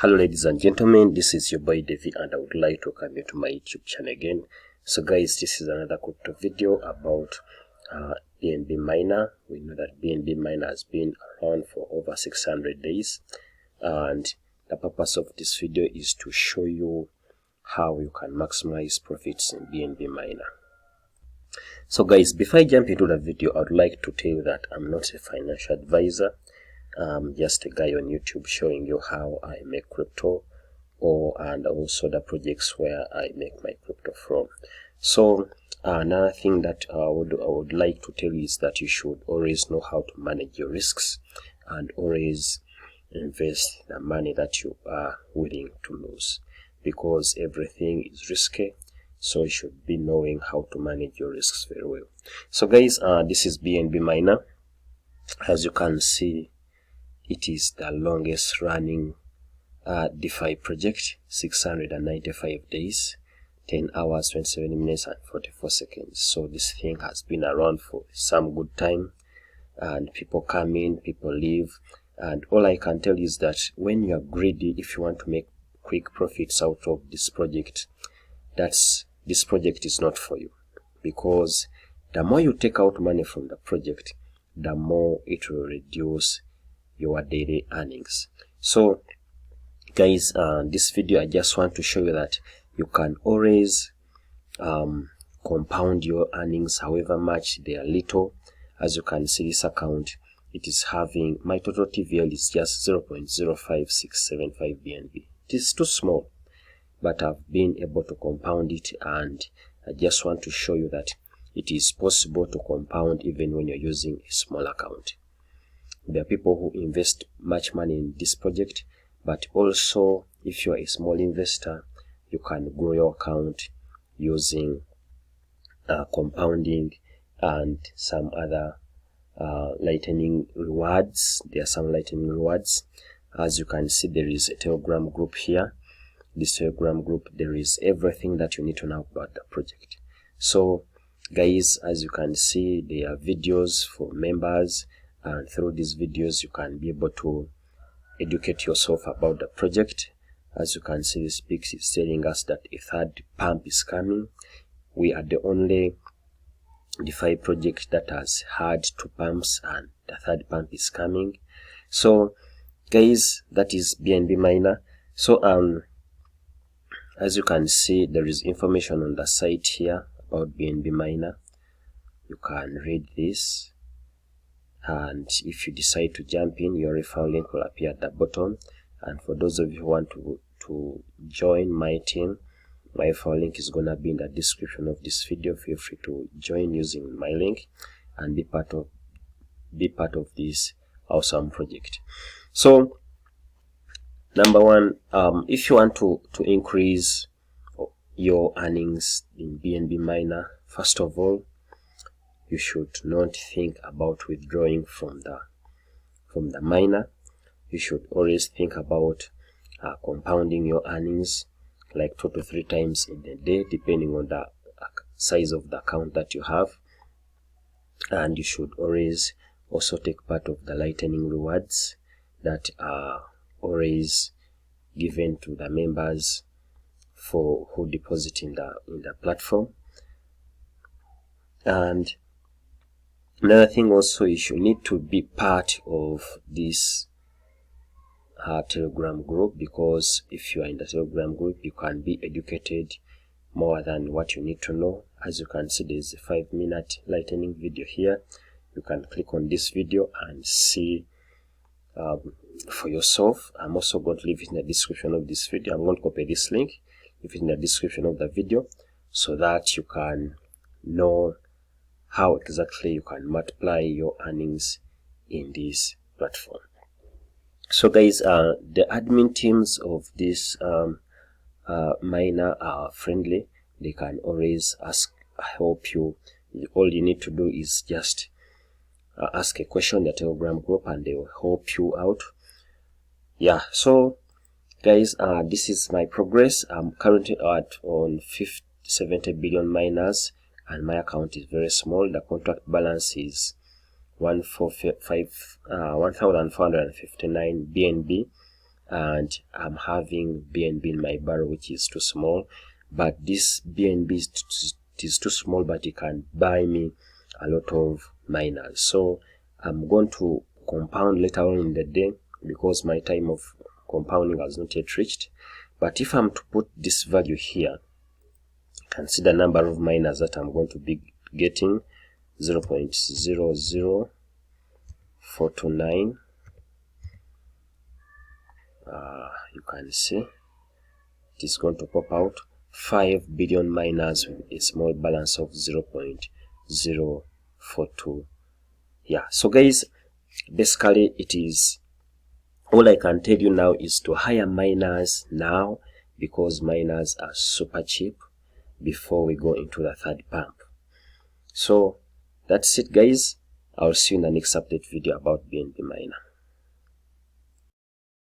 Hello ladies and gentlemen, this is your boy Devi and I would like to welcome you to my YouTube channel again. So guys, this is another crypto video about BNB miner. We know that BNB miner has been around for over 600 days, and the purpose of this video is to show you how you can maximize profits in BNB miner. So guys, before I jump into the video, I would like to tell you that I'm not a financial advisor. I'm just a guy on YouTube showing you how I make crypto, and also the projects where I make my crypto from. So another thing that I would like to tell you is that you should always know how to manage your risks and always invest the money that you are willing to lose, because everything is risky. So you should be knowing how to manage your risks very well. So guys, this is BNB miner. As you can see, it is the longest running DeFi project, 695 days, 10 hours, 27 minutes and 44 seconds. So this thing has been around for some good time, and people come in, people leave, and all I can tell you is that when you are greedy, if you want to make quick profits out of this project, this project is not for you, because the more you take out money from the project, the more it will reduce your daily earnings. So guys, this video I just want to show you that you can always compound your earnings however much they are little. As you can see, this account, it is having, my total TVL is just 0.05675 BNB. It is too small, but I've been able to compound it, and I just want to show you that it is possible to compound even when you're using a small account. There are people who invest much money in this project, but also if you're a small investor, you can grow your account using compounding and some other lightning rewards. There are some lightning rewards. As you can see, there is a Telegram group here. This Telegram group, there is everything that you need to know about the project. So guys, as you can see, there are videos for members, and through these videos you can be able to educate yourself about the project. As you can see, this pix is telling us that a third pump is coming. We are the only DeFi project that has had 2 pumps, and the third pump is coming. So guys, that is BNB miner. So as you can see, there is information on the site here about BNB miner. You can read this, and if you decide to jump in, your referral link will appear at the bottom. And for those of you who want to join my team, my referral link is gonna be in the description of this video. Feel free to join using my link and be part of this awesome project. So number one, if you want to increase your earnings in BNB miner, first of all, you should not think about withdrawing from the miner. You should always think about compounding your earnings, like 2 to 3 times in a day, depending on the size of the account that you have. And you should always also take part of the lightning rewards that are always given to the members who deposit in the platform. And another thing also, you should need to be part of this Telegram group, because if you are in the Telegram group, you can be educated more than what you need to know. As you can see, there is a 5-minute lightning video here. You can click on this video and see for yourself. I'm also going to leave it in the description of this video. I'm going to copy this link, leave it in the description of the video, so that you can know how exactly you can multiply your earnings in this platform. So guys, the admin teams of this miner are friendly. They can always help you. All you need to do is just ask a question in the Telegram group, and they will help you out. Yeah, so guys, this is my progress. I'm currently on 70 billion miners, and my account is very small. The contract balance is 1,459 BNB, and I'm having BNB in my barrel, which is too small. But this BNB is too small, but it can buy me a lot of miners. So I'm going to compound later on in the day, because my time of compounding has not yet reached. But if I'm to put this value here, you can see the number of miners that I'm going to be getting: 0.00429. You can see it is going to pop out 5 billion miners with a small balance of 0.042. Yeah, so guys, basically it is all I can tell you now is to hire miners now, because miners are super cheap, before we go into the third pump. So that's it, guys. I'll see you in the next update video about BNB miner.